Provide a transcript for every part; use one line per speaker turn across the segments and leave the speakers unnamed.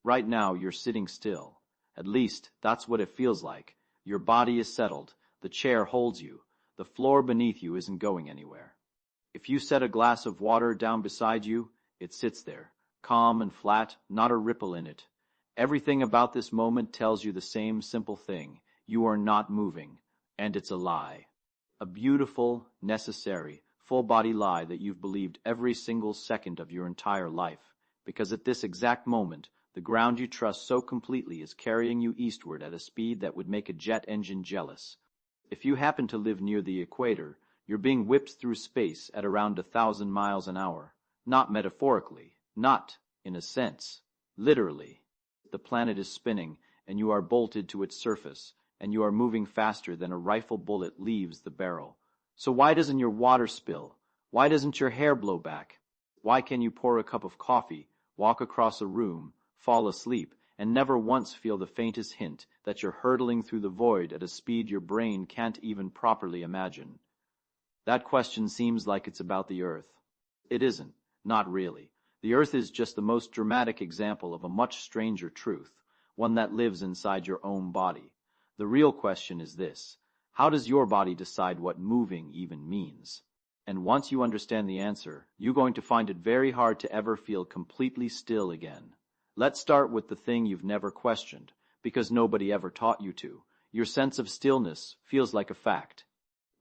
Right now, you're sitting still. At least, that's what it feels like. Your body is settled. The chair holds you. The floor beneath you isn't going anywhere. If you set a glass of water down beside you, it sits there, calm and flat, not a ripple in it. Everything about this moment tells you the same simple thing. You are not moving, and it's a lie. A beautiful, necessary, full-body lie that you've believed every single second of your entire life, because at this exact moment, the ground you trust so completely is carrying you eastward at a speed that would make a jet engine jealous. If you happen to live near the equator, you're being whipped through space at around 1,000 miles an hour. Not metaphorically, not, in a sense, literally. The planet is spinning, and you are bolted to its surface, and you are moving faster than a rifle bullet leaves the barrel. So why doesn't your water spill? Why doesn't your hair blow back? Why can you pour a cup of coffee, walk across a room, fall asleep, and never once feel the faintest hint that you're hurtling through the void at a speed your brain can't even properly imagine? That question seems like it's about the Earth. It isn't, not really. The Earth is just the most dramatic example of a much stranger truth, one that lives inside your own body. The real question is this: how does your body decide what moving even means? And once you understand the answer, you're going to find it very hard to ever feel completely still again. Let's start with the thing you've never questioned, because nobody ever taught you to. Your sense of stillness feels like a fact.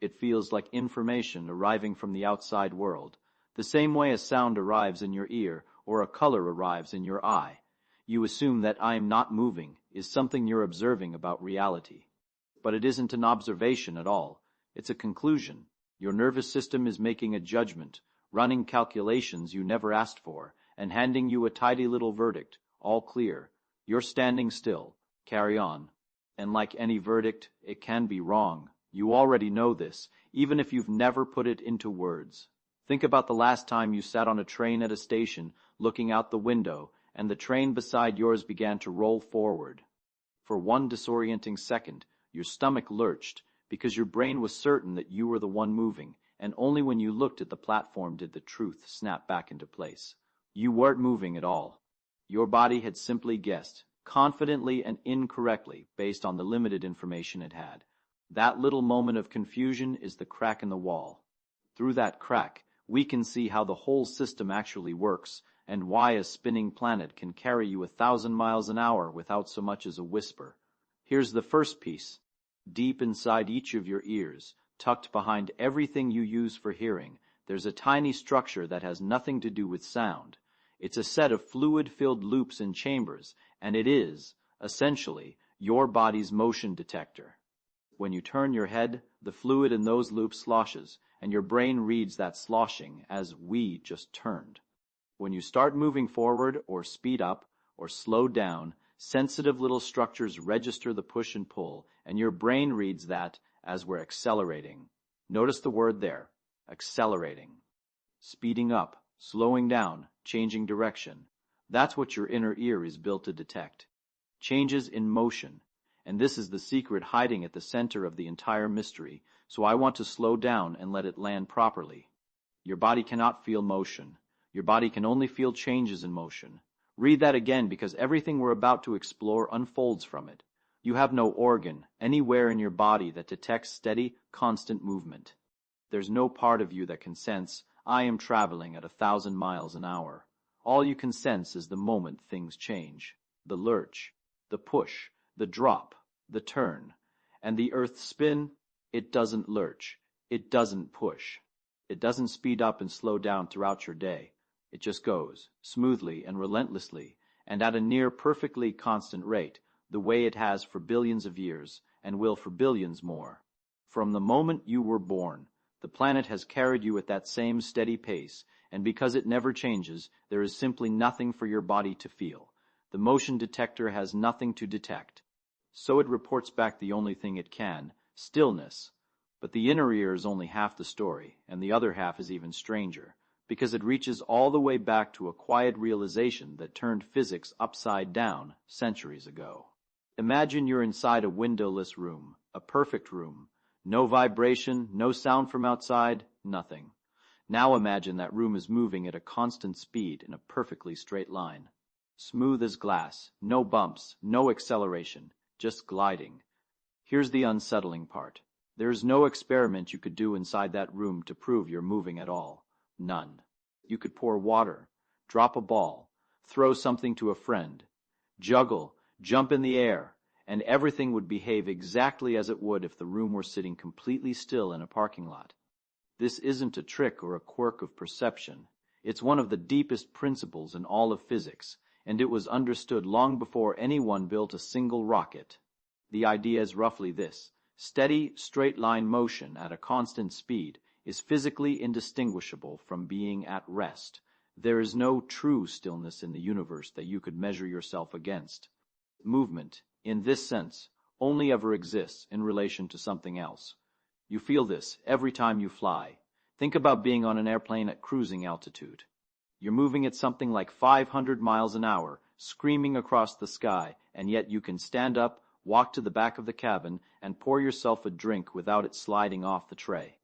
It feels like information arriving from the outside world, the same way a sound arrives in your ear or a color arrives in your eye. You assume that "I am not moving" is something you're observing about reality. But it isn't an observation at all. It's a conclusion. Your nervous system is making a judgment, running calculations you never asked for, and handing you a tidy little verdict, all clear. You're standing still. Carry on. And like any verdict, it can be wrong. You already know this, even if you've never put it into words. Think about the last time you sat on a train at a station, looking out the window, and the train beside yours began to roll forward. For one disorienting second, your stomach lurched, because your brain was certain that you were the one moving, and only when you looked at the platform did the truth snap back into place. You weren't moving at all. Your body had simply guessed, confidently and incorrectly, based on the limited information it had. That little moment of confusion is the crack in the wall. Through that crack, we can see how the whole system actually works, and why a spinning planet can carry you 1,000 miles an hour without so much as a whisper. Here's the first piece. Deep inside each of your ears, tucked behind everything you use for hearing, there's a tiny structure that has nothing to do with sound. It's a set of fluid-filled loops and chambers, and it is, essentially, your body's motion detector. When you turn your head, the fluid in those loops sloshes, and your brain reads that sloshing as "we just turned." When you start moving forward or speed up or slow down, sensitive little structures register the push and pull, and your brain reads that as we're accelerating. Notice the word there, accelerating. Speeding up, slowing down, changing direction. That's what your inner ear is built to detect. Changes in motion. And this is the secret hiding at the center of the entire mystery, so I want to slow down and let it land properly. Your body cannot feel motion. Your body can only feel changes in motion. Read that again, because everything we're about to explore unfolds from it. You have no organ anywhere in your body that detects steady, constant movement. There's no part of you that can sense, "I am traveling at 1,000 miles an hour." All you can sense is the moment things change. The lurch, the push, the drop, the turn. And the Earth's spin, it doesn't lurch. It doesn't push. It doesn't speed up and slow down throughout your day. It just goes, smoothly and relentlessly, and at a near perfectly constant rate, the way it has for billions of years, and will for billions more. From the moment you were born, the planet has carried you at that same steady pace, and because it never changes, there is simply nothing for your body to feel. The motion detector has nothing to detect. So it reports back the only thing it can, stillness. But the inner ear is only half the story, and the other half is even stranger, because it reaches all the way back to a quiet realization that turned physics upside down centuries ago. Imagine you're inside a windowless room, a perfect room. No vibration, no sound from outside, nothing. Now imagine that room is moving at a constant speed in a perfectly straight line. Smooth as glass, no bumps, no acceleration, just gliding. Here's the unsettling part. There's no experiment you could do inside that room to prove you're moving at all. None. You could pour water, drop a ball, throw something to a friend, juggle, jump in the air, and everything would behave exactly as it would if the room were sitting completely still in a parking lot. This isn't a trick or a quirk of perception. It's one of the deepest principles in all of physics, and it was understood long before anyone built a single rocket. The idea is roughly this. Steady, straight-line motion at a constant speed is physically indistinguishable from being at rest. There is no true stillness in the universe that you could measure yourself against. Movement, in this sense, only ever exists in relation to something else. You feel this every time you fly. Think about being on an airplane at cruising altitude. You're moving at something like 500 miles an hour, screaming across the sky, and yet you can stand up, walk to the back of the cabin, and pour yourself a drink without it sliding off the tray.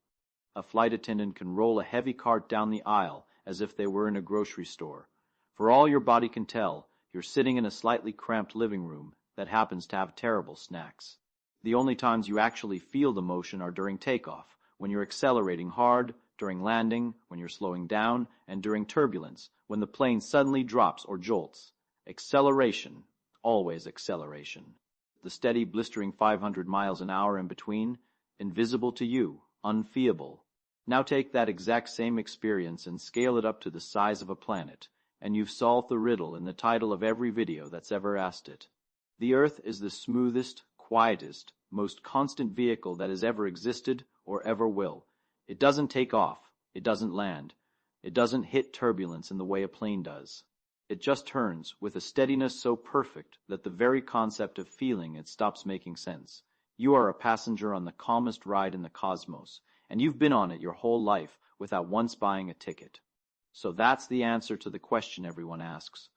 A flight attendant can roll a heavy cart down the aisle as if they were in a grocery store. For all your body can tell, you're sitting in a slightly cramped living room that happens to have terrible snacks. The only times you actually feel the motion are during takeoff, when you're accelerating hard, during landing, when you're slowing down, and during turbulence, when the plane suddenly drops or jolts. Acceleration, always acceleration. The steady, blistering 500 miles an hour in between, invisible to you, unfeasible. Now take that exact same experience and scale it up to the size of a planet, and you've solved the riddle in the title of every video that's ever asked it. The Earth is the smoothest, quietest, most constant vehicle that has ever existed or ever will. It doesn't take off. It doesn't land. It doesn't hit turbulence in the way a plane does. It just turns with a steadiness so perfect that the very concept of feeling it stops making sense. You are a passenger on the calmest ride in the cosmos, and you've been on it your whole life without once buying a ticket. So that's the answer to the question everyone asks.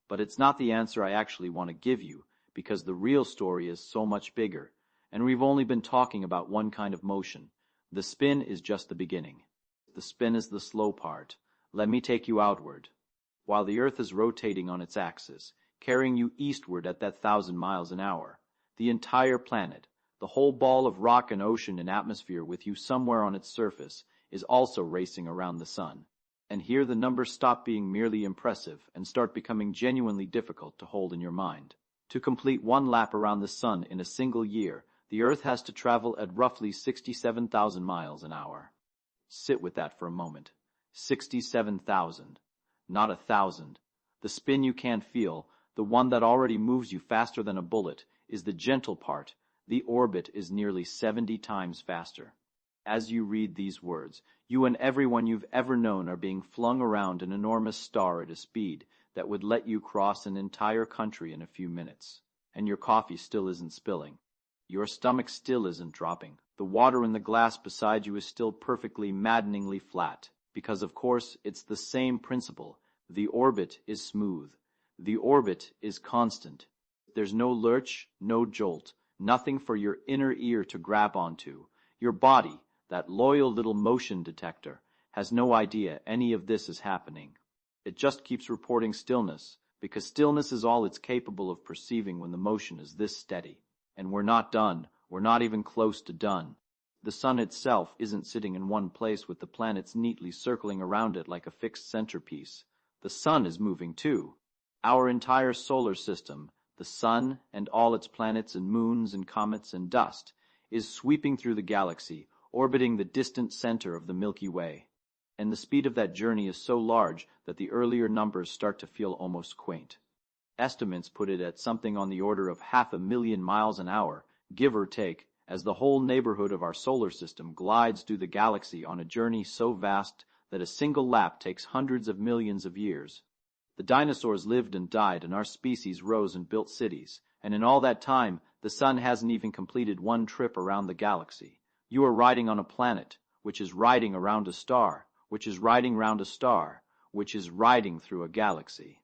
But it's not the answer I actually want to give you, because the real story is so much bigger, and we've only been talking about one kind of motion. The spin is just the beginning. The spin is the slow part. Let me take you outward. While the Earth is rotating on its axis, carrying you eastward at that 1,000 miles an hour, the entire planet, the whole ball of rock and ocean and atmosphere with you somewhere on its surface, is also racing around the sun. And here the numbers stop being merely impressive and start becoming genuinely difficult to hold in your mind. To complete one lap around the sun in a single year, the Earth has to travel at roughly 67,000 miles an hour. Sit with that for a moment. 67,000. Not 1,000. The spin you can't feel, the one that already moves you faster than a bullet, is the gentle part. The orbit is nearly 70 times faster. As you read these words, you and everyone you've ever known are being flung around an enormous star at a speed that would let you cross an entire country in a few minutes. And your coffee still isn't spilling. Your stomach still isn't dropping. The water in the glass beside you is still perfectly, maddeningly flat. Because, of course, it's the same principle. The orbit is smooth. The orbit is constant. There's no lurch, no jolt, nothing for your inner ear to grab onto. Your body, that loyal little motion detector, has no idea any of this is happening. It just keeps reporting stillness, because stillness is all it's capable of perceiving when the motion is this steady. And we're not done. We're not even close to done. The sun itself isn't sitting in one place with the planets neatly circling around it like a fixed centerpiece. The sun is moving too. Our entire solar system, the sun and all its planets and moons and comets and dust, is sweeping through the galaxy, orbiting the distant center of the Milky Way. And the speed of that journey is so large that the earlier numbers start to feel almost quaint. Estimates put it at something on the order of 500,000 miles an hour, give or take, as the whole neighborhood of our solar system glides through the galaxy on a journey so vast that a single lap takes hundreds of millions of years. The dinosaurs lived and died, and our species rose and built cities, and in all that time, the sun hasn't even completed one trip around the galaxy. You are riding on a planet, which is riding around a star, which is riding round a star, which is riding through a galaxy.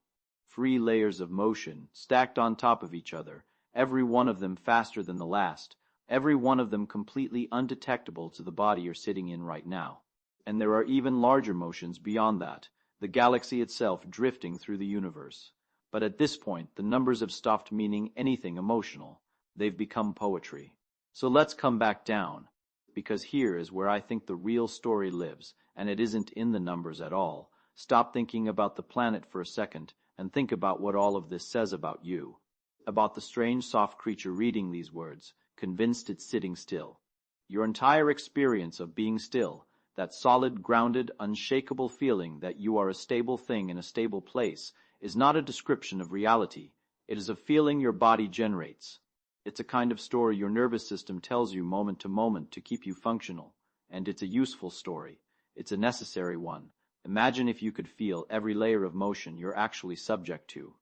3 layers of motion, stacked on top of each other, every one of them faster than the last, every one of them completely undetectable to the body you're sitting in right now. And there are even larger motions beyond that, the galaxy itself drifting through the universe. But at this point, the numbers have stopped meaning anything emotional. They've become poetry. So let's come back down, because here is where I think the real story lives, and it isn't in the numbers at all. Stop thinking about the planet for a second, and think about what all of this says about you. About the strange soft creature reading these words, convinced it's sitting still. Your entire experience of being still, that solid, grounded, unshakable feeling that you are a stable thing in a stable place, is not a description of reality. It is a feeling your body generates. It's a kind of story your nervous system tells you moment to moment to keep you functional. And it's a useful story. It's a necessary one. Imagine if you could feel every layer of motion you're actually subject to.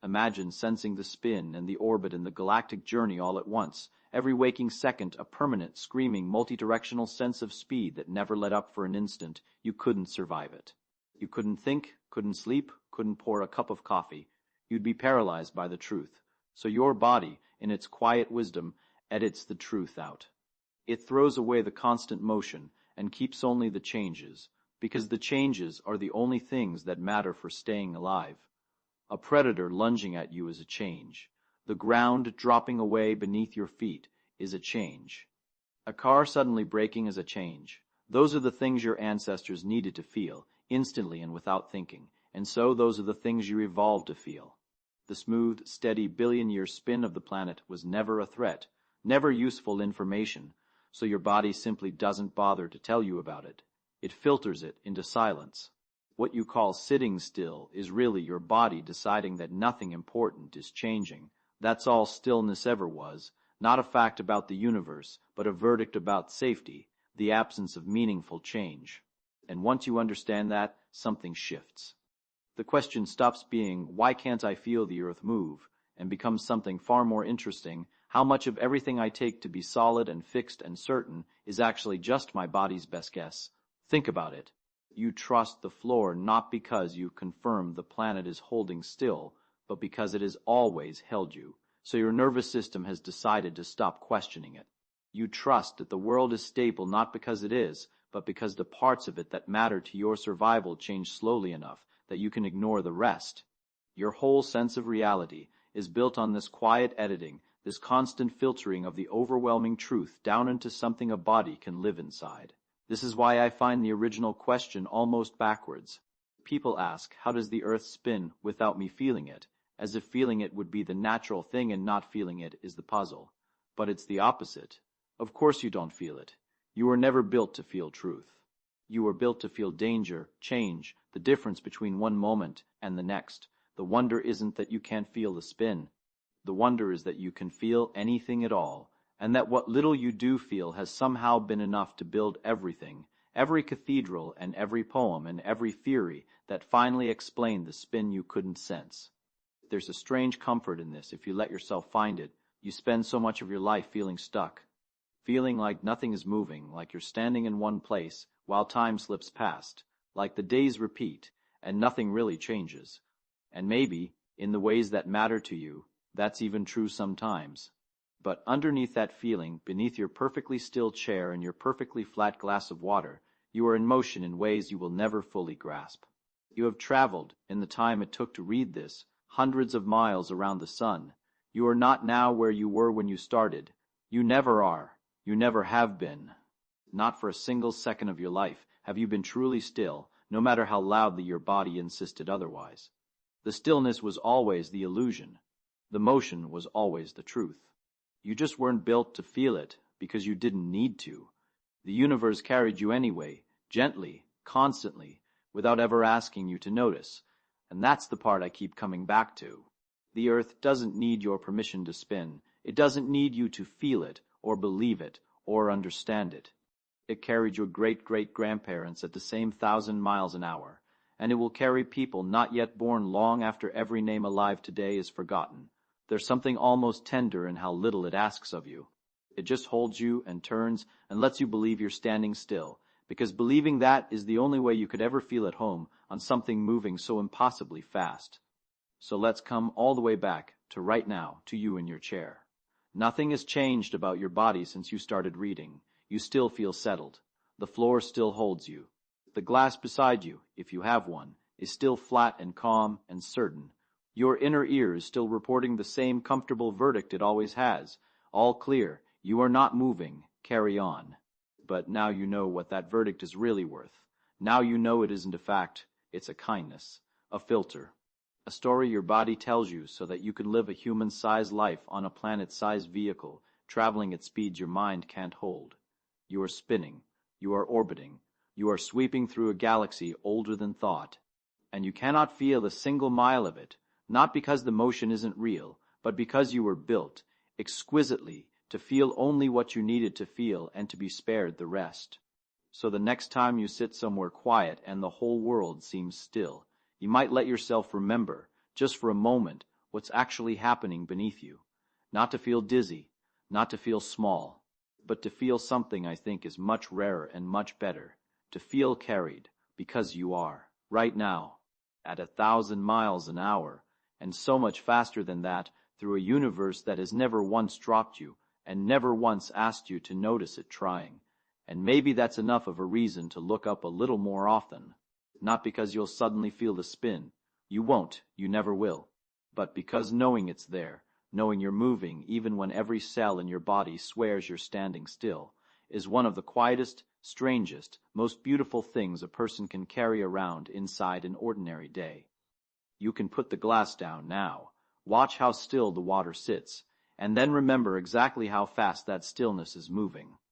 Imagine sensing the spin and the orbit and the galactic journey all at once, every waking second a permanent, screaming, multidirectional sense of speed that never let up for an instant. You couldn't survive it. You couldn't think, couldn't sleep, couldn't pour a cup of coffee. You'd be paralyzed by the truth. So your body, in its quiet wisdom, edits the truth out. It throws away the constant motion and keeps only the changes, because the changes are the only things that matter for staying alive. A predator lunging at you is a change. The ground dropping away beneath your feet is a change. A car suddenly braking is a change. Those are the things your ancestors needed to feel, instantly and without thinking, and so those are the things you evolved to feel. The smooth, steady billion-year spin of the planet was never a threat, never useful information, so your body simply doesn't bother to tell you about it. It filters it into silence. What you call sitting still is really your body deciding that nothing important is changing. That's all stillness ever was, not a fact about the universe, but a verdict about safety, the absence of meaningful change. And once you understand that, something shifts. The question stops being, why can't I feel the earth move, and becomes something far more interesting, how much of everything I take to be solid and fixed and certain is actually just my body's best guess. Think about it. You trust the floor not because you confirm the planet is holding still, but because it has always held you, so your nervous system has decided to stop questioning it. You trust that the world is stable not because it is, but because the parts of it that matter to your survival change slowly enough that you can ignore the rest. Your whole sense of reality is built on this quiet editing, this constant filtering of the overwhelming truth down into something a body can live inside. This is why I find the original question almost backwards. People ask, how does the earth spin without me feeling it? As if feeling it would be the natural thing and not feeling it is the puzzle. But it's the opposite. Of course you don't feel it. You were never built to feel truth. You were built to feel danger, change, the difference between one moment and the next. The wonder isn't that you can't feel the spin. The wonder is that you can feel anything at all, and that what little you do feel has somehow been enough to build everything, every cathedral and every poem and every theory that finally explained the spin you couldn't sense. There's a strange comfort in this if you let yourself find it. You spend so much of your life feeling stuck, feeling like nothing is moving, like you're standing in one place while time slips past, like the days repeat and nothing really changes. And maybe, in the ways that matter to you, that's even true sometimes. But underneath that feeling, beneath your perfectly still chair and your perfectly flat glass of water, you are in motion in ways you will never fully grasp. You have traveled, in the time it took to read this, hundreds of miles around the sun. You are not now where you were when you started. You never are. You never have been. Not for a single second of your life have you been truly still, no matter how loudly your body insisted otherwise. The stillness was always the illusion. The motion was always the truth. You just weren't built to feel it because you didn't need to. The universe carried you anyway, gently, constantly, without ever asking you to notice. And that's the part I keep coming back to. The earth doesn't need your permission to spin. It doesn't need you to feel it, or believe it, or understand it. It carried your great-great-grandparents at the same 1,000 miles an hour, and it will carry people not yet born long after every name alive today is forgotten. There's something almost tender in how little it asks of you. It just holds you and turns and lets you believe you're standing still, because believing that is the only way you could ever feel at home on something moving so impossibly fast. So let's come all the way back to right now, to you in your chair. Nothing has changed about your body since you started reading. You still feel settled. The floor still holds you. The glass beside you, if you have one, is still flat and calm and certain. Your inner ear is still reporting the same comfortable verdict it always has. All clear. You are not moving. Carry on. But now you know what that verdict is really worth. Now you know it isn't a fact. It's a kindness. A filter. A story your body tells you so that you can live a human-sized life on a planet-sized vehicle, traveling at speeds your mind can't hold. You are spinning. You are orbiting. You are sweeping through a galaxy older than thought. And you cannot feel a single mile of it, not because the motion isn't real, but because you were built, exquisitely, to feel only what you needed to feel and to be spared the rest. So the next time you sit somewhere quiet and the whole world seems still, you might let yourself remember, just for a moment, what's actually happening beneath you. Not to feel dizzy, not to feel small, but to feel something I think is much rarer and much better, to feel carried, because you are, right now, at 1,000 miles an hour, and so much faster than that, through a universe that has never once dropped you, and never once asked you to notice it trying. And maybe that's enough of a reason to look up a little more often. Not because you'll suddenly feel the spin. You won't, you never will. But because knowing it's there, knowing you're moving even when every cell in your body swears you're standing still, is one of the quietest, strangest, most beautiful things a person can carry around inside an ordinary day. You can put the glass down now. Watch how still the water sits, and then remember exactly how fast that stillness is moving.